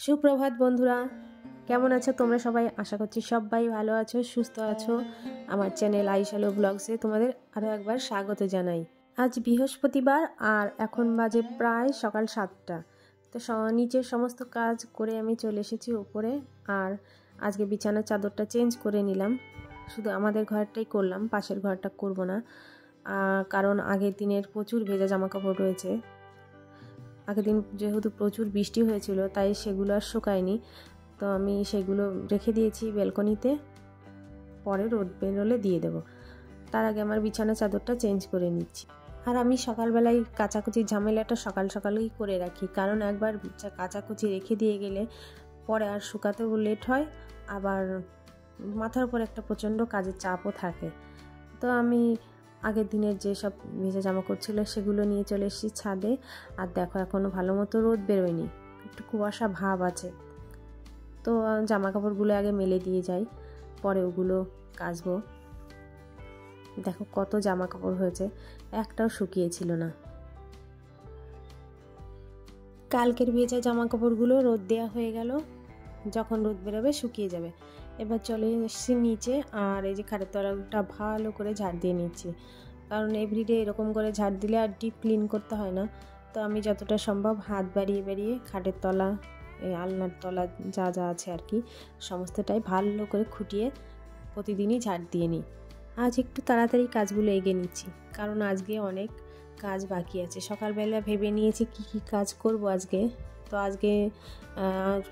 সুপ্রভাত বন্ধুরা, কেমন আছো তোমরা সবাই? আশা করছি সবাই ভালো আছো, সুস্থ আছো। আমার চ্যানেল আইশালো ব্লগসে তোমাদের আরও একবার স্বাগত জানাই। আজ বৃহস্পতিবার আর এখন বাজে প্রায় সকাল 7টা। তো নিচের সমস্ত কাজ করে আমি চলে এসেছি উপরে। আর আজকে বিছানার চাদরটা চেঞ্জ করে নিলাম, শুধু আমাদের ঘরটাই করলাম, পাশের ঘরটা করব না। কারণ আগের দিনের প্রচুর ভেজা জামা কাপড় রয়েছে। আগের দিন যেহেতু প্রচুর বৃষ্টি হয়েছিল তাই সেগুলো আর শুকায়নি, তো আমি সেগুলো রেখে দিয়েছি ব্যালকনিতে, পরে রোদ বেরোলে দিয়ে দেবো। তার আগে আমার বিছানা চাদরটা চেঞ্জ করে নিচ্ছি। আর আমি সকালবেলায় কাচাকুচির ঝামেলাটা সকাল সকালেই করে রাখি, কারণ একবার কাচাকুচি রেখে দিয়ে গেলে পরে আর শুকাতেও লেট হয়, আবার মাথার উপর একটা প্রচণ্ড কাজের চাপও থাকে। তো আমি আগের দিনের যেসব ভেজা জামা করছিল সেগুলো নিয়ে চলে এসেছি ছাদে। আর দেখো এখনও ভালো মতো রোদ বেরোয়নি, একটু কুয়াশা ভাব আছে। তো জামা কাপড়গুলো আগে মেলে দিয়ে যাই, পরে ওগুলো কাচবো। দেখো কত জামা কাপড় হয়েছে, একটাও শুকিয়েছিল না। কালকের ভেজা জামা কাপড়গুলো রোদ দেওয়া হয়ে গেল, যখন রোদ বেরোবে শুকিয়ে যাবে। এবার চলে এসেছি নিচে, আর এই যে খাটের তলাটা ভালো করে ঝাড় দিয়ে নিচ্ছি, কারণ এভরিডে এরকম করে ঝাড় দিলে আর ডিপ ক্লিন করতে হয় না। তো আমি যতটা সম্ভব হাত বাড়িয়ে বাড়িয়ে খাটের তলা, আলনার তলা যা যা আছে আর কি, সমস্তটাই ভালো করে খুঁটিয়ে প্রতিদিনই ঝাড় দিয়ে নিই। আজ একটু তাড়াতাড়ি কাজগুলো এগিয়ে নিচ্ছি, কারণ আজকে অনেক কাজ বাকি আছে। সকালবেলা ভেবে নিয়েছি কি কি কাজ করব আজকে। তো আজকে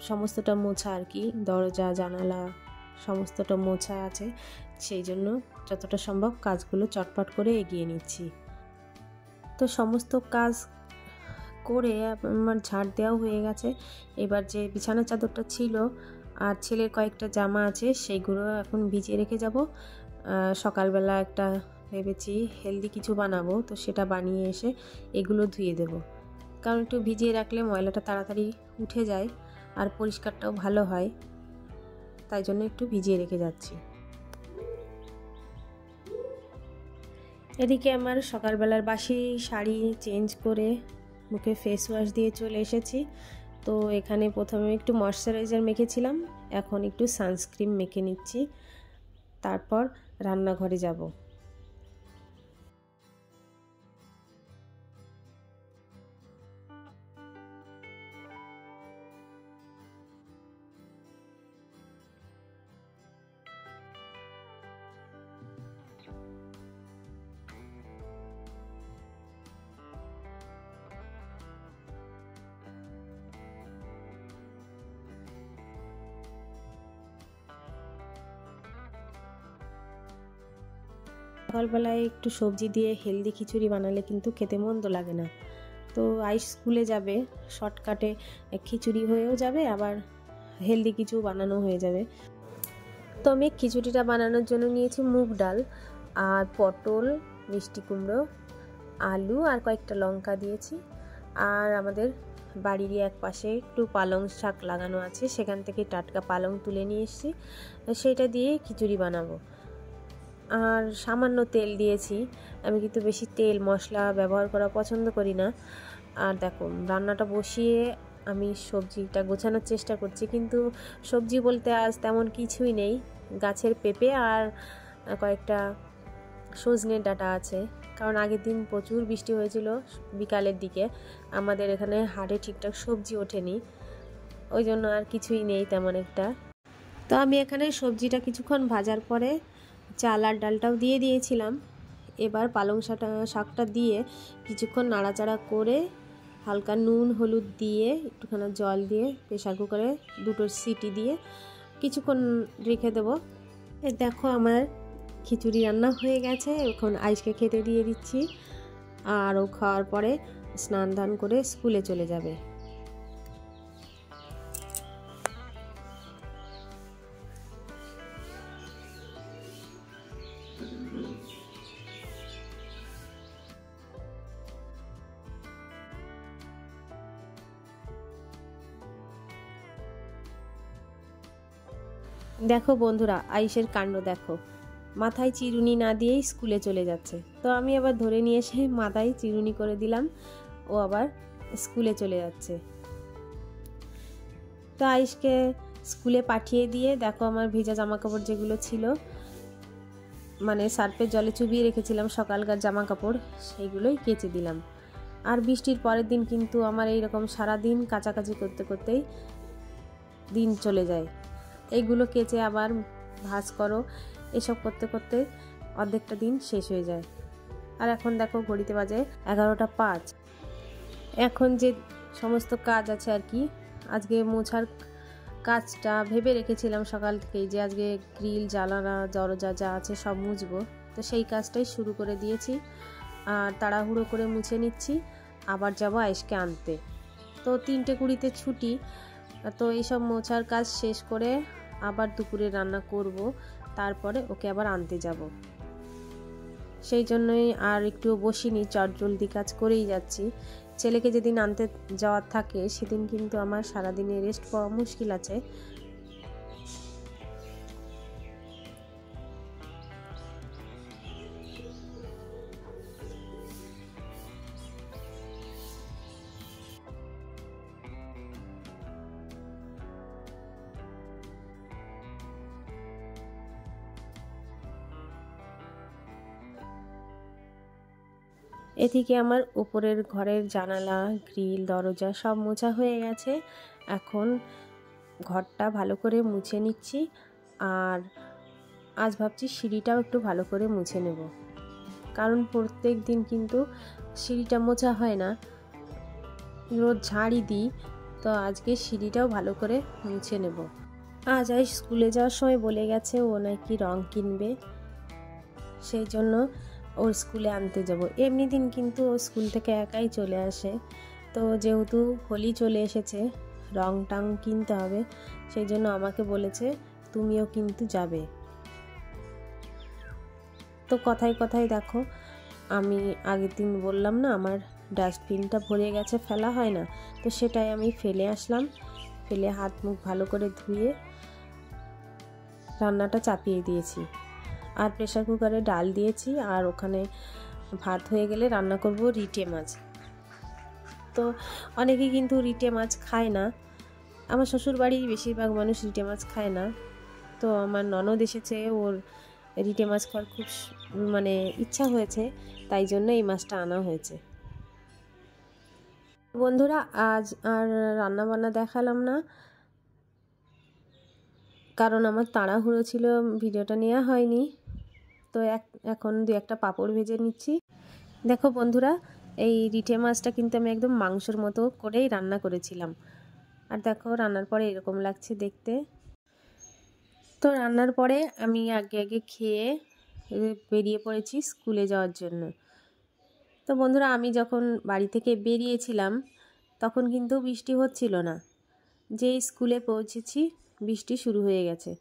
সমস্তটা মোছা আর কি, দরজা জানালা সমস্তটা মোছা আছে, সেই জন্য যতটা সম্ভব কাজগুলো চটপট করে এগিয়ে নিচ্ছি। তো সমস্ত কাজ করে আমার ঝাড় দেওয়াও হয়ে গেছে। এবার যে বিছানার চাদরটা ছিল আর ছেলের কয়েকটা জামা আছে সেইগুলো এখন ভিজিয়ে রেখে যাব। সকালবেলা একটা ভেবেছি হেলদি কিছু বানাবো, তো সেটা বানিয়ে এসে এগুলো ধুয়ে দেব, কারণ একটু ভিজিয়ে রাখলে ময়লাটা তাড়াতাড়ি উঠে যায় আর পরিষ্কারটাও ভালো হয়, তাই জন্য একটু ভিজিয়ে রেখে যাচ্ছি। এদিকে আমার সকালবেলার বাসি শাড়ি চেঞ্জ করে মুখে ফেস ওয়াশ দিয়ে চলে এসেছি। তো এখানে প্রথমে একটু ময়শ্চারাইজার মেখেছিলাম, এখন একটু সানস্ক্রিন মেখে নিচ্ছি, তারপর রান্নাঘরে যাব। সকালবেলায় একটু সবজি দিয়ে হেলদি খিচুড়ি বানালে কিন্তু খেতে মন্দ লাগে না। তো আইস স্কুলে যাবে, শর্টকাটে খিচুড়ি হয়েও যাবে, আবার হেলদি কিছু বানানো হয়ে যাবে। তো আমি খিচুড়িটা বানানোর জন্য নিয়েছি মুগ ডাল আর পটল, মিষ্টি কুমড়ো, আলু আর কয়েকটা লঙ্কা দিয়েছি। আর আমাদের বাড়িরই এক পাশে একটু পালং শাক লাগানো আছে, সেখান থেকে টাটকা পালং তুলে নিয়ে এসেছি, সেটা দিয়ে খিচুড়ি বানাবো। আর সামান্য তেল দিয়েছি, আমি কিন্তু বেশি তেল মশলা ব্যবহার করা পছন্দ করি না। আর দেখো রান্নাটা বসিয়ে আমি সবজিটা গোছানোর চেষ্টা করছি, কিন্তু সবজি বলতে আজ তেমন কিছুই নেই। গাছের পেঁপে আর কয়েকটা সজনের ডাঁটা আছে, কারণ আগের দিন প্রচুর বৃষ্টি হয়েছিল বিকালের দিকে, আমাদের এখানে হাটে ঠিকঠাক সবজি ওঠেনি, ওই জন্য আর কিছুই নেই তেমন একটা। তো আমি এখানে সবজিটা কিছুক্ষণ ভাজার পরে চাল আর ডালটাও দিয়ে দিয়েছিলাম। এবার পালং শাকটা দিয়ে কিছুক্ষণ নাড়াচাড়া করে হালকা নুন হলুদ দিয়ে একটুখানি জল দিয়ে প্রেসার কুকারে 2টো সিটি দিয়ে কিছুক্ষণ রেখে দেবো। দেখো আমার খিচুড়ি রান্না হয়ে গেছে, এখন আইসকে খেতে দিয়ে দিচ্ছি, আর ও খাওয়ার পরে স্নান দান করে স্কুলে চলে যাবে। দেখো বন্ধুরা, আইসের কাণ্ড দেখো, মাথায় চিরুনি না দিয়েই স্কুলে চলে যাচ্ছে। তো আমি আবার ধরে নিয়ে এসে মাথায় চিরুনি করে দিলাম, ও আবার স্কুলে চলে যাচ্ছে। তো তো আয়ুষকে স্কুলে পাঠিয়ে দিয়ে দেখো আমার ভেজা জামা কাপড় যেগুলো ছিল, মানে সার্ফের জলে চুবিয়ে রেখেছিলাম সকালকার জামা কাপড়, সেইগুলোই কেচে দিলাম। আর বৃষ্টির পরের দিন কিন্তু আমার এইরকম সারাদিন কাচাকাচি করতে করতেই দিন চলে যায়। এইগুলো কেচে আবার ভাঁজ করো, এসব করতে করতে অর্ধেকটা দিন শেষ হয়ে যায়। আর এখন দেখো ঘড়িতে বাজে 11টা 5। এখন যে সমস্ত কাজ আছে আর কি, আজকে মোছার কাজটা ভেবে রেখেছিলাম সকাল থেকেই যে আজকে গ্রিল জানালা দরজা যা আছে সব মুছবো, তো সেই কাজটাই শুরু করে দিয়েছি। আর তাড়াহুড়ো করে মুছে নিচ্ছি, আবার যাব আয়েশকে আনতে। তো 3টে 20-তে ছুটি, তো এইসব মোছার কাজ শেষ করে আবার দুপুরে রান্না করব, তারপরে ওকে আবার আনতে যাব। সেই জন্যই আর একটু বসিনি, চটজলদি কাজ করেই যাচ্ছি। ছেলেকে যেদিন আনতে যাওয়ার থাকে সেদিন কিন্তু আমার সারাদিনে রেস্ট পাওয়া মুশকিল আছে। এদিকে আমার উপরের ঘরের জানালা গ্রিল দরজা সব মোছা হয়ে গেছে। এখন ঘরটা ভালো করে মুছে নিচ্ছি, আর আজ ভাবছি সিঁড়িটাও একটু ভালো করে মুছে নেব, কারণ প্রত্যেক দিন কিন্তু সিঁড়িটা মোছা হয় না, রোজ ঝাড়ি দিই। তো আজকে সিঁড়িটাও ভালো করে মুছে নেব। আজ স্কুলে যাওয়ার সময় বলে গেছে ও নাকি রং কিনবে, সেই জন্য ওর স্কুলে আনতে যাব। এমনি দিন কিন্তু ও স্কুল থেকে একাই চলে আসে, তো যেহেতু হোলি চলে এসেছে রং টাং কিনতে হবে, সেই জন্য আমাকে বলেছে তুমিও কিন্তু যাবে। তো কথায় কথায় দেখো, আমি আগের দিন বললাম না আমার ডাস্টবিনটা ভরে গেছে, ফেলা হয় না, তো সেটাই আমি ফেলে আসলাম। ফেলে হাত মুখ ভালো করে ধুয়ে রান্নাটা চাপিয়ে দিয়েছি, আর প্রেসার কুকারে ডাল দিয়েছি, আর ওখানে ভাত হয়ে গেলে রান্না করব রিটে মাছ। তো অনেকেই কিন্তু রিটে মাছ খায় না, আমার শ্বশুর বাড়ির বেশিরভাগ মানুষ রিটে মাছ খায় না। তো আমার ননদ এসেছে, ওর রিটে মাছ খাওয়ার খুব মানে ইচ্ছা হয়েছে, তাই জন্য এই মাছটা আনা হয়েছে। বন্ধুরা আজ আর রান্না বান্না দেখালাম না, কারণ আমার তাড়াহুড়ো ছিল, ভিডিওটা নেওয়া হয়নি। তো এখন 2-1টা পাঁপড় ভেজে নিচ্ছি। দেখো বন্ধুরা, এই রিঠে মাছটা কিন্তু আমি একদম মাংসের মতো করেই রান্না করেছিলাম, আর দেখো রান্নার পরে এরকম লাগছে দেখতে। তো রান্নার পরে আমি আগে খেয়ে বেরিয়ে পড়েছি স্কুলে যাওয়ার জন্য। তো বন্ধুরা আমি যখন বাড়ি থেকে বেরিয়েছিলাম তখন কিন্তু বৃষ্টি হচ্ছিল না, যেই স্কুলে পৌঁছেছি বৃষ্টি শুরু হয়ে গেছে।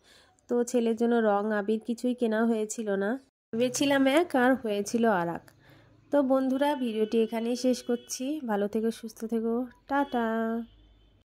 তো ছেলের জন্য রং আবির কিছুই কেনা হয়েছিল না, ভেবেছিলাম এক আর হয়েছিল আর এক। তো বন্ধুরা ভিডিওটি এখানেই শেষ করছি, ভালো থেকো সুস্থ থেকো, টাটা।